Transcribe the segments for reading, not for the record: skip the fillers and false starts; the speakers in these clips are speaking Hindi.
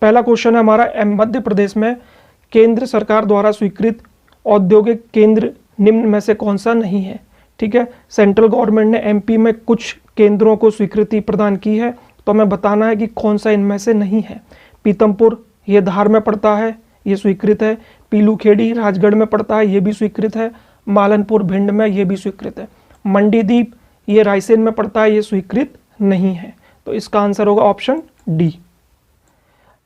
पहला क्वेश्चन है हमारा, मध्य प्रदेश में केंद्र सरकार द्वारा स्वीकृत औद्योगिक केंद्र निम्न में से कौन सा नहीं है। ठीक है, सेंट्रल गवर्नमेंट ने एमपी में कुछ केंद्रों को स्वीकृति प्रदान की है, तो हमें बताना है कि कौन सा इनमें से नहीं है। पीतमपुर ये धार में पड़ता है, ये स्वीकृत है। पीलूखेड़ी राजगढ़ में पड़ता है, ये भी स्वीकृत है। मालनपुर भिंड में, ये भी स्वीकृत है। मंडीदीप ये रायसेन में पड़ता है, ये स्वीकृत नहीं है। तो इसका आंसर होगा ऑप्शन डी।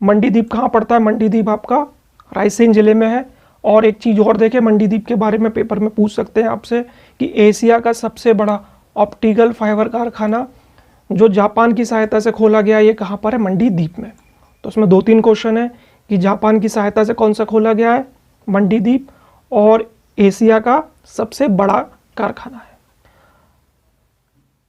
मंडीदीप कहाँ पड़ता है? मंडीदीप आपका रायसेन जिले में है। और एक चीज़ और देखें, मंडीदीप के बारे में पेपर में पूछ सकते हैं आपसे कि एशिया का सबसे बड़ा ऑप्टिकल फाइबर कारखाना जो जापान की सहायता से खोला गया, ये कहाँ पर है? मंडीदीप में। तो उसमें 2-3 क्वेश्चन है कि जापान की सहायता से कौन सा खोला गया है? मंडीदीप, और एशिया का सबसे बड़ा कारखाना है।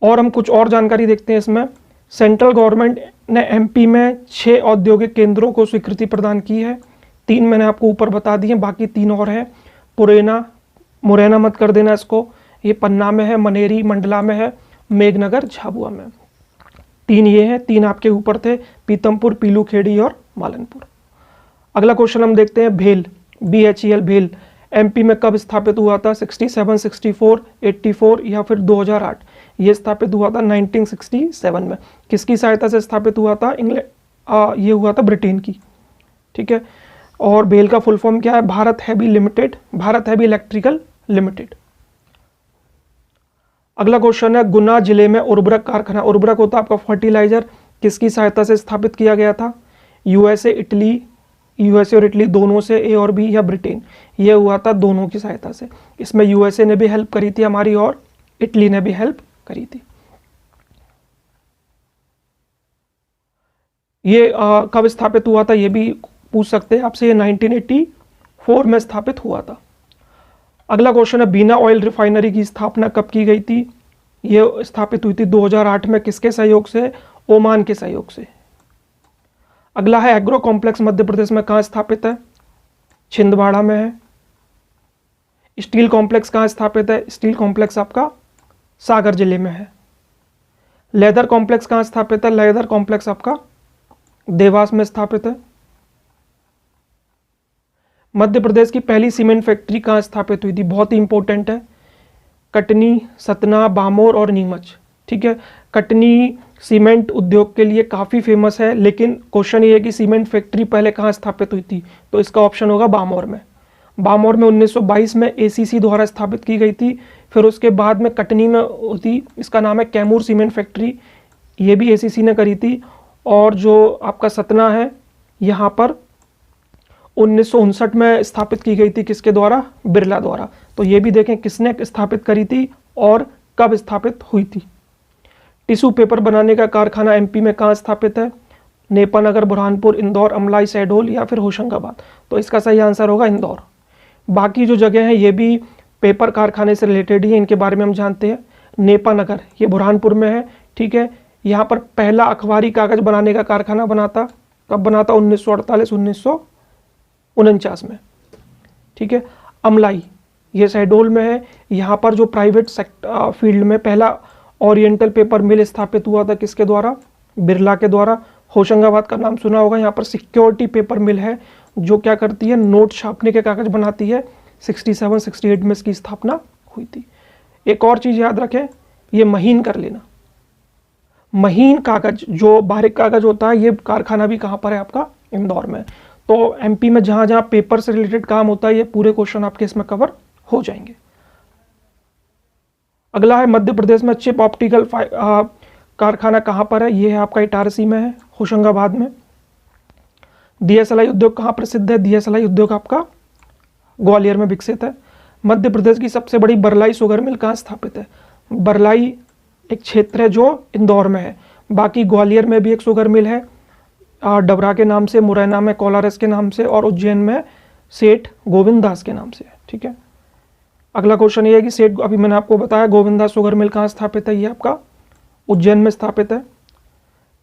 और हम कुछ और जानकारी देखते हैं इसमें। सेंट्रल गवर्नमेंट ने एमपी में 6 औद्योगिक केंद्रों को स्वीकृति प्रदान की है। 3 मैंने आपको ऊपर बता दिए, बाकी 3 और है। मुरैना मत कर देना इसको, ये पन्ना में है, मनेरी मंडला में है, मेघनगर झाबुआ में। 3 ये हैं, 3 आपके ऊपर थे, पीतमपुर, पीलूखेड़ी और मालनपुर। अगला क्वेश्चन हम देखते हैं, भेल, BHEL भेल एमपी में कब स्थापित हुआ था? 67, 64, 84 या फिर 2008? ये स्थापित हुआ था 1967 में। किसकी सहायता से स्थापित हुआ था? ये हुआ था ब्रिटेन की। ठीक है, और भेल का फुल फॉर्म क्या है? Bharat heavy limited, Bharat heavy electrical limited. अगला क्वेश्चन है, गुना जिले में उर्वरक कारखाना, उर्वरक होता है आपका फर्टिलाइजर, किसकी सहायता से स्थापित किया गया था? यूएसए और इटली दोनों से, ए और बी, या ब्रिटेन? ये हुआ था दोनों की सहायता से। इसमें यूएसए ने भी हेल्प करी थी हमारी और इटली ने भी हेल्प करी थी। ये कब स्थापित हुआ था ये भी पूछ सकते हैं आपसे। ये 1984 में स्थापित हुआ था। अगला क्वेश्चन है, बीना ऑयल रिफाइनरी की स्थापना कब की गई थी? ये स्थापित हुई थी 2008 में। किसके सहयोग से? ओमान के सहयोग से। अगला है, एग्रो कॉम्प्लेक्स मध्य प्रदेश में कहाँ स्थापित है? छिंदवाड़ा में है। स्टील कॉम्प्लेक्स कहाँ स्थापित है? स्टील कॉम्प्लेक्स आपका सागर जिले में है। लेदर कॉम्प्लेक्स कहाँ स्थापित है? लेदर कॉम्प्लेक्स आपका देवास में स्थापित है। मध्य प्रदेश की पहली सीमेंट फैक्ट्री कहाँ स्थापित हुई थी? बहुत ही इंपॉर्टेंट है, कटनी, सतना, बामोर और नीमच। ठीक है, कटनी सीमेंट उद्योग के लिए काफ़ी फेमस है, लेकिन क्वेश्चन ये है कि सीमेंट फैक्ट्री पहले कहाँ स्थापित हुई थी? तो इसका ऑप्शन होगा बामोर में। बामोर में 1922 में एसीसी द्वारा स्थापित की गई थी। फिर उसके बाद में कटनी में होती, इसका नाम है कैमूर सीमेंट फैक्ट्री, ये भी एसीसी ने करी थी। और जो आपका सतना है, यहाँ पर 1959 में स्थापित की गई थी, किसके द्वारा? बिरला द्वारा। तो ये भी देखें किसने स्थापित करी थी और कब स्थापित हुई थी। टिश्यू पेपर बनाने का कारखाना एमपी में कहाँ स्थापित है? नेपानगर, बुरहानपुर, इंदौर, अमलाई, शहडोल या फिर होशंगाबाद? तो इसका सही आंसर होगा इंदौर। बाकी जो जगह हैं ये भी पेपर कारखाने से रिलेटेड ही है, इनके बारे में हम जानते हैं। नेपानगर ये बुरहानपुर में है। ठीक है, यहाँ पर पहला अखबारी कागज बनाने का कारखाना बना था, कब बना था? 1948, 1949 में। ठीक है, अमलाई ये शहडोल में है। यहाँ पर जो प्राइवेट सेक्टर फील्ड में पहला ओरिएंटल पेपर मिल स्थापित हुआ था, किसके द्वारा? बिरला के द्वारा। होशंगाबाद का नाम सुना होगा, यहाँ पर सिक्योरिटी पेपर मिल है जो क्या करती है? नोट छापने के कागज बनाती है। 67-68 में इसकी स्थापना हुई थी। एक और चीज़ याद रखें, ये महीन कर लेना, महीन कागज जो बारीक कागज होता है, ये कारखाना भी कहाँ पर है? आपका इंदौर में। तो एमपी में जहाँ जहाँ पेपर से रिलेटेड काम होता है, ये पूरे क्वेश्चन आपके इसमें कवर हो जाएंगे। अगला है, मध्य प्रदेश में चिप ऑप्टिकल कारखाना कहाँ पर है? ये है आपका इटारसी में है, होशंगाबाद में। DSLI उद्योग कहाँ प्रसिद्ध है? DSLI उद्योग आपका ग्वालियर में विकसित है। मध्य प्रदेश की सबसे बड़ी बरलाई शुगर मिल कहाँ स्थापित है? बरलाई एक क्षेत्र है जो इंदौर में है। बाकी ग्वालियर में भी एक शुगर मिल है, डबरा के नाम से, मुरैना में कोलारस के नाम से, और उज्जैन में सेठ गोविंद दास के नाम से। ठीक है, अगला क्वेश्चन ये है कि सेठ, अभी मैंने आपको बताया गोविंद दास शुगर मिल कहाँ स्थापित है? ये आपका उज्जैन में स्थापित है।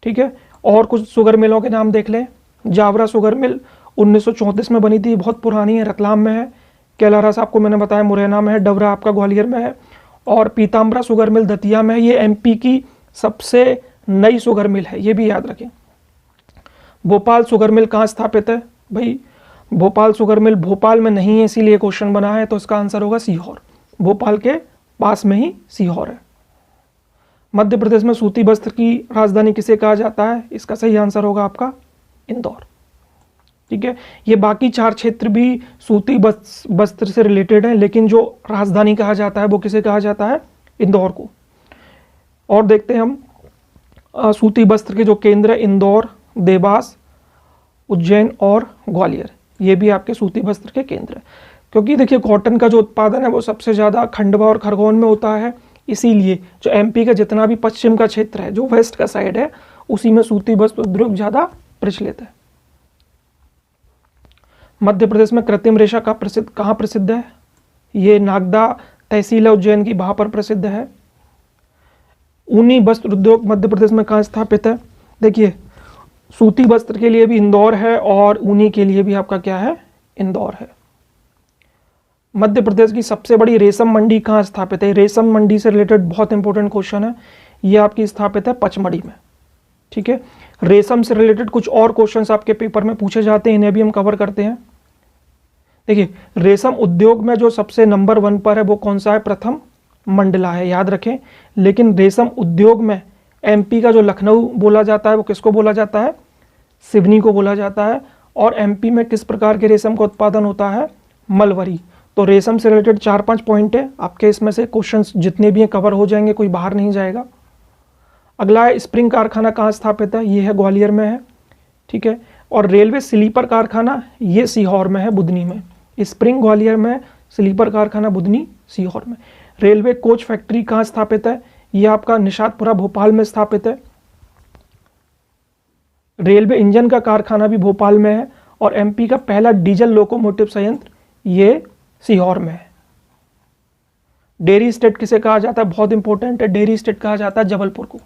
ठीक है, और कुछ शुगर मिलों के नाम देख लें। जावरा शुगर मिल 1934 में बनी थी, बहुत पुरानी है, रतलाम में है। कैलारस आपको मैंने बताया मुरैना में है। डबरा आपका ग्वालियर में है। और पीताम्बरा शुगर मिल दतिया में है। ये एमपी की सबसे नई शुगर मिल है, ये भी याद रखें। भोपाल शुगर मिल कहाँ स्थापित है? भाई भोपाल शुगर मिल भोपाल में नहीं है, इसीलिए क्वेश्चन बना है, तो इसका आंसर होगा सीहोर। भोपाल के पास में ही सीहोर है। मध्य प्रदेश में सूती वस्त्र की राजधानी किसे कहा जाता है? इसका सही आंसर होगा आपका इंदौर। ठीक है, ये बाकी 4 क्षेत्र भी सूती वस्त्र से रिलेटेड है, लेकिन जो राजधानी कहा जाता है वो किसे कहा जाता है? इंदौर को। और देखते हैं हम सूती वस्त्र के जो केंद्र है, इंदौर, देवास, उज्जैन और ग्वालियर, ये भी आपके सूती वस्त्र के केंद्र है। क्योंकि देखिए कॉटन का जो उत्पादन है वो सबसे ज़्यादा खंडवा और खरगोन में होता है, इसीलिए जो एमपी का जितना भी पश्चिम का क्षेत्र है, जो वेस्ट का साइड है, उसी में सूती वस्त्र उद्योग ज़्यादा प्रचलित है। मध्य प्रदेश में कृत्रिम रेशा का कहाँ प्रसिद्ध है? ये नागदा तहसील है उज्जैन की, वहाँ पर प्रसिद्ध है। ऊनी वस्त्र उद्योग मध्य प्रदेश में कहाँ स्थापित है? देखिए सूती वस्त्र के लिए भी इंदौर है और ऊनी के लिए भी आपका क्या है? इंदौर है। मध्य प्रदेश की सबसे बड़ी रेशम मंडी कहाँ स्थापित है? रेशम मंडी से रिलेटेड बहुत इंपॉर्टेंट क्वेश्चन है, ये आपकी स्थापित है पचमढ़ी में। ठीक है, रेशम से रिलेटेड कुछ और क्वेश्चंस आपके पेपर में पूछे जाते हैं, इन्हें भी हम कवर करते हैं। देखिए रेशम उद्योग में जो सबसे नंबर 1 पर है वो कौन सा है? प्रथम मंडला है, याद रखें। लेकिन रेशम उद्योग में एमपी का जो लखनऊ बोला जाता है वो किसको बोला जाता है? सिवनी को बोला जाता है। और एमपी में किस प्रकार के रेशम का उत्पादन होता है? मलवरी। तो रेशम से रिलेटेड 4-5 पॉइंट है आपके, इसमें से क्वेश्चंस जितने भी हैं कवर हो जाएंगे, कोई बाहर नहीं जाएगा। अगला है स्प्रिंग कारखाना कहाँ स्थापित है? ये है ग्वालियर में है। ठीक है, और रेलवे स्लीपर कारखाना ये सीहोर में है, बुधनी में। स्प्रिंग ग्वालियर में, स्लीपर कारखाना बुधनी सीहोर में। रेलवे कोच फैक्ट्री कहाँ स्थापित है? ये आपका निषादपुरा भोपाल में स्थापित है। रेलवे इंजन का कारखाना भी भोपाल में है। और एमपी का पहला डीजल लोकोमोटिव संयंत्र ये सीहोर में है। डेयरी स्टेट किसे कहा जाता है? बहुत इंपॉर्टेंट है, डेयरी स्टेट कहा जाता है जबलपुर को।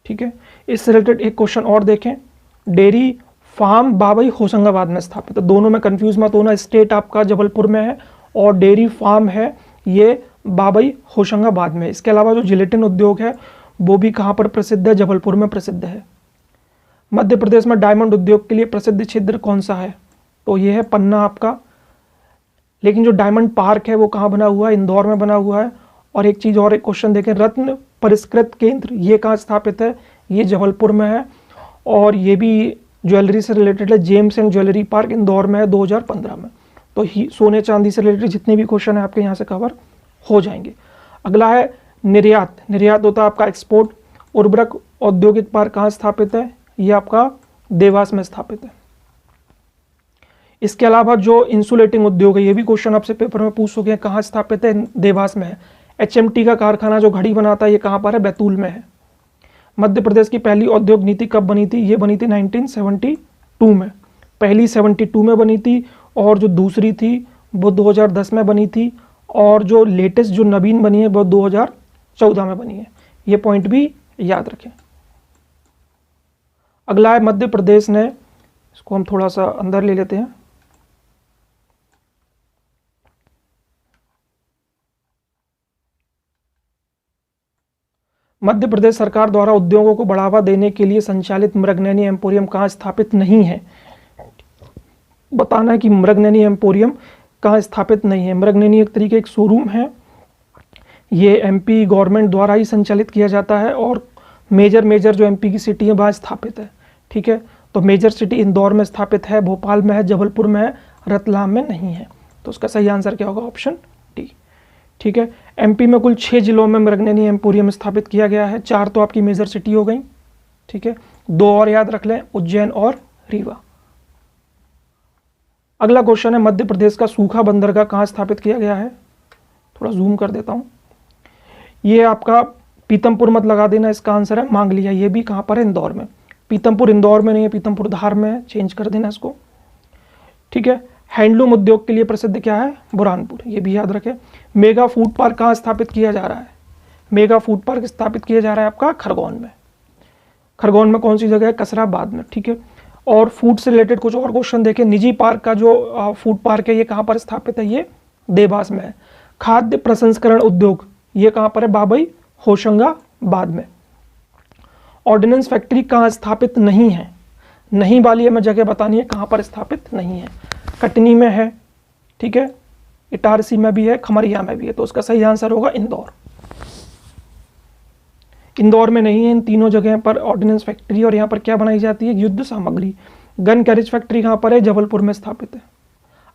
ठीक है, इससे रिलेटेड एक क्वेश्चन और देखें। डेयरी फार्म बाबई होशंगाबाद में स्थापित है। दोनों में कंफ्यूज मत होना, स्टेट आपका जबलपुर में है और डेयरी फार्म है ये बाबई होशंगाबाद में। इसके अलावा जो जिलेटिन उद्योग है वो भी कहाँ पर प्रसिद्ध है? जबलपुर में प्रसिद्ध है। मध्य प्रदेश में डायमंड उद्योग के लिए प्रसिद्ध क्षेत्र कौन सा है? तो ये है पन्ना आपका। लेकिन जो डायमंड पार्क है वो कहाँ बना हुआ है? इंदौर में बना हुआ है। और एक चीज़ और, एक क्वेश्चन देखें, रत्न परिष्कृत केंद्र ये कहाँ स्थापित है? ये जबलपुर में है। और ये भी ज्वेलरी से रिलेटेड है, James and jewellery park Indore में है 2015 में। तो सोने चांदी से रिलेटेड जितने भी क्वेश्चन है आपके यहाँ से कवर हो जाएंगे। अगला है निर्यात। निर्यात होता है आपका एक्सपोर्ट। उर्वरक औद्योगिक पार्क कहाँ स्थापित है? ये आपका देवास में स्थापित है। इसके अलावा जो इंसुलेटिंग उद्योग है, ये भी क्वेश्चन आपसे पेपर में पूछ चुके हैं, कहाँ स्थापित है? देवास में है। एचएमटी का कारखाना जो घड़ी बनाता है ये कहाँ पर है? बैतूल में है। मध्य प्रदेश की पहली औद्योगिक नीति कब बनी थी? ये बनी थी 1972 में। पहली 72 में बनी थी और जो दूसरी थी वो 2010 में बनी थी। और जो लेटेस्ट जो नवीन बनी है वो 2014 में बनी है। ये पॉइंट भी याद रखें। अगला है मध्य प्रदेश ने, इसको हम थोड़ा सा अंदर ले लेते हैं। मध्य प्रदेश सरकार द्वारा उद्योगों को बढ़ावा देने के लिए संचालित मृगनयनी एम्पोरियम कहाँ स्थापित नहीं है? बताना है कि मृगनयनी एम्पोरियम कहाँ स्थापित नहीं है। मृगनयनी एक तरीके एक शोरूम है, ये एमपी गवर्नमेंट द्वारा ही संचालित किया जाता है और मेजर जो एमपी की सिटी है वहाँ स्थापित है। ठीक है, तो मेजर सिटी इंदौर में स्थापित है, भोपाल में है, जबलपुर में है, रतलाम में नहीं है। तो उसका सही आंसर क्या होगा? Option D. ठीक है, एमपी में कुल 6 जिलों में मृगनयनी एम्पोरियम स्थापित किया गया है। 4 तो आपकी मेजर सिटी हो गई। ठीक है, 2 और याद रख लें, उज्जैन और रीवा। अगला क्वेश्चन है मध्य प्रदेश का सूखा बंदरगाह कहाँ स्थापित किया गया है? थोड़ा जूम कर देता हूँ। ये आपका पीतमपुर मत लगा देना, इसका आंसर है मांगलिया। ये भी कहाँ पर है? इंदौर में। पीतमपुर इंदौर में नहीं है, पीतमपुर धार में है, चेंज कर देना इसको। ठीक है, हैंडलूम उद्योग के लिए प्रसिद्ध क्या है? बुरहानपुर, ये भी याद रखें। मेगा फूड पार्क कहाँ स्थापित किया जा रहा है? मेगा फूड पार्क स्थापित किया जा रहा है आपका खरगोन में। खरगोन में कौन सी जगह है? कसराबाद में। ठीक है, और फूड से रिलेटेड कुछ और क्वेश्चन देखें। निजी पार्क का जो फूड पार्क है ये कहाँ पर स्थापित है? ये देवास में है। खाद्य प्रसंस्करण उद्योग ये कहाँ पर है? बाबई होशंगाबाद में। ऑर्डिनेंस फैक्ट्री कहाँ स्थापित नहीं है? नहीं वाली हमें जगह बतानी है कहाँ पर स्थापित नहीं है। कटनी में है, ठीक है, इटारसी में भी है, खमरिया में भी है, तो उसका सही आंसर होगा इंदौर। इंदौर में नहीं है इन तीनों जगह पर ऑर्डिनेंस फैक्ट्री, और यहाँ पर क्या बनाई जाती है, युद्ध सामग्री। गन कैरेज फैक्ट्री कहाँ पर है, जबलपुर में स्थापित है।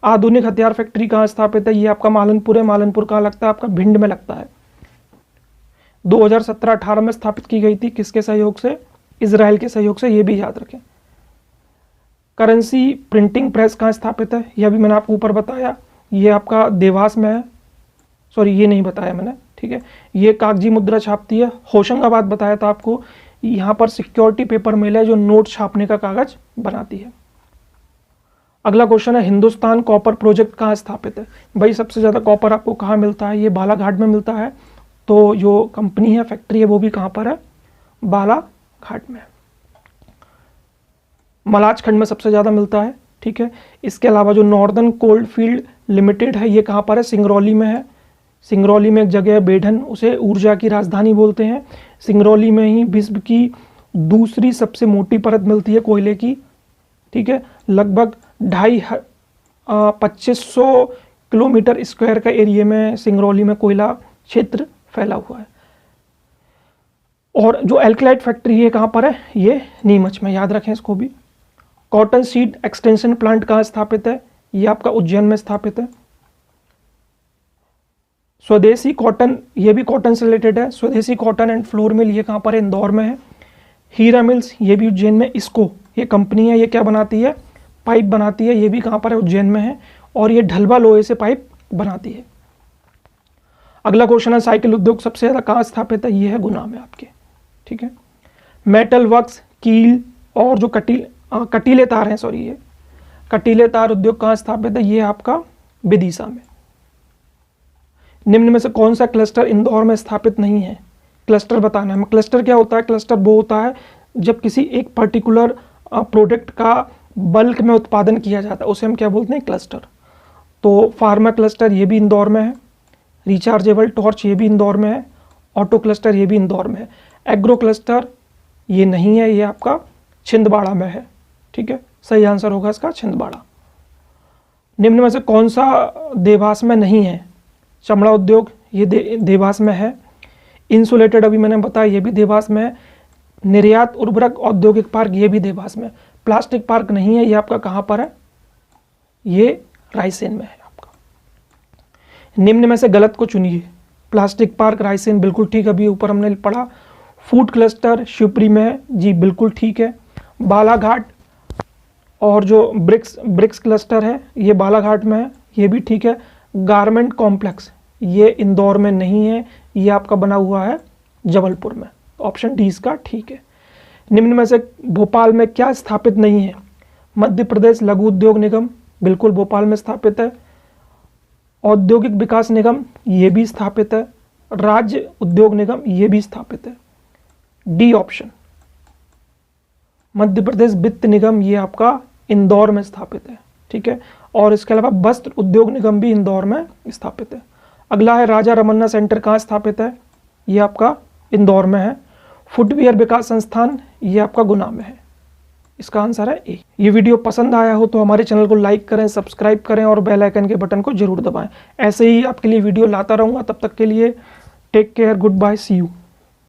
आधुनिक हथियार फैक्ट्री कहाँ स्थापित है, ये आपका मालनपुर है। मालनपुर कहाँ लगता है, आपका भिंड में लगता है। 2017-18 में स्थापित की गई थी, किसके सहयोग से, इजराइल के सहयोग से, ये भी याद रखें। करेंसी प्रिंटिंग प्रेस कहाँ स्थापित है, यह भी मैंने आपको ऊपर बताया, ये आपका देवास में है, सॉरी ये नहीं बताया मैंने, ठीक है। ये कागजी मुद्रा छापती है, होशंगाबाद बताया था आपको। यहाँ पर सिक्योरिटी पेपर मिल है जो नोट छापने का कागज बनाती है। अगला क्वेश्चन है, हिंदुस्तान कॉपर प्रोजेक्ट कहाँ स्थापित है। भाई सबसे ज़्यादा कॉपर आपको कहाँ मिलता है, ये बालाघाट में मिलता है, तो जो कंपनी है, फैक्ट्री है, वो भी कहाँ पर है, बालाघाट में। मलाज खंड में सबसे ज़्यादा मिलता है, ठीक है। इसके अलावा जो नॉर्दर्न कोल्ड फील्ड लिमिटेड है, ये कहाँ पर है, सिंगरौली में है। सिंगरौली में एक जगह है बेढन, उसे ऊर्जा की राजधानी बोलते हैं। सिंगरौली में ही विश्व की दूसरी सबसे मोटी परत मिलती है कोयले की, ठीक है। लगभग 2500 किलोमीटर स्क्वायर का एरिया में सिंगरौली में कोयला क्षेत्र फैला हुआ है। और जो एल्कलाइट फैक्ट्री है कहाँ पर है, ये नीमच में, याद रखें इसको भी। कॉटन सीड एक्सटेंशन प्लांट कहाँ स्थापित है, ये आपका उज्जैन में स्थापित है। स्वदेशी कॉटन, ये भी कॉटन से रिलेटेड है। स्वदेशी कॉटन एंड फ्लोर मिल, ये कहाँ पर है, इंदौर में है। हीरा मिल्स, ये भी उज्जैन में। इसको, ये कंपनी है, ये क्या बनाती है, पाइप बनाती है, ये भी कहाँ पर है, उज्जैन में है। और ये ढलवा लोहे से पाइप बनाती है। अगला क्वेश्चन है, साइकिल उद्योग सबसे ज़्यादा कहाँ स्थापित है, ये है गुना में आपके, ठीक है। मेटल वर्क्स, कील और जो कटीले तार हैं, सॉरी ये कटीले तार उद्योग कहाँ स्थापित है, ये आपका विदिशा में। निम्न में से कौन सा क्लस्टर इंदौर में स्थापित नहीं है, क्लस्टर बताना है। क्लस्टर क्या होता है, क्लस्टर वो होता है जब किसी एक पर्टिकुलर प्रोडक्ट का बल्क में उत्पादन किया जाता है, उसे हम क्या बोलते हैं, क्लस्टर। तो फार्मा क्लस्टर ये भी इंदौर में है। रिचार्जेबल टॉर्च ये भी इंदौर में है। ऑटो क्लस्टर ये भी इंदौर में है। एग्रो क्लस्टर ये नहीं है, ये आपका छिंदवाड़ा में है, ठीक है। सही आंसर होगा इसका छिंदवाड़ा। निम्न में से कौन सा देवास में नहीं है, चमड़ा उद्योग ये देवास में है। इंसुलेटेड अभी मैंने बताया, ये भी देवास में है। निर्यात उर्वरक औद्योगिक पार्क ये भी देवास में। प्लास्टिक पार्क नहीं है, ये आपका कहाँ पर है, ये रायसेन में है आपका। निम्न में से गलत को चुनिए। प्लास्टिक पार्क रायसेन बिल्कुल ठीक, अभी ऊपर हमने पढ़ा। फूड क्लस्टर शिवपुरी में है, जी बिल्कुल ठीक है। बालाघाट और जो ब्रिक्स क्लस्टर है ये बालाघाट में है, ये भी ठीक है। गारमेंट कॉम्प्लेक्स ये इंदौर में नहीं है, ये आपका बना हुआ है जबलपुर में। ऑप्शन डी इसका ठीक है। निम्न में से भोपाल में क्या स्थापित नहीं है, मध्य प्रदेश लघु उद्योग निगम बिल्कुल भोपाल में स्थापित है। औद्योगिक विकास निगम ये भी स्थापित है। राज्य उद्योग निगम ये भी स्थापित है। डी ऑप्शन मध्य प्रदेश वित्त निगम ये आपका इंदौर में स्थापित है, ठीक है। और इसके अलावा वस्त्र उद्योग निगम भी इंदौर में स्थापित है। अगला है राजा रमन्ना सेंटर कहाँ स्थापित है, ये आपका इंदौर में है। फुटवियर विकास संस्थान ये आपका गुना में है। इसका आंसर है ए। ये वीडियो पसंद आया हो तो हमारे चैनल को लाइक करें, सब्सक्राइब करें और बेल आइकन के बटन को जरूर दबाएं। ऐसे ही आपके लिए वीडियो लाता रहूँगा, तब तक के लिए take care, good bye, see you.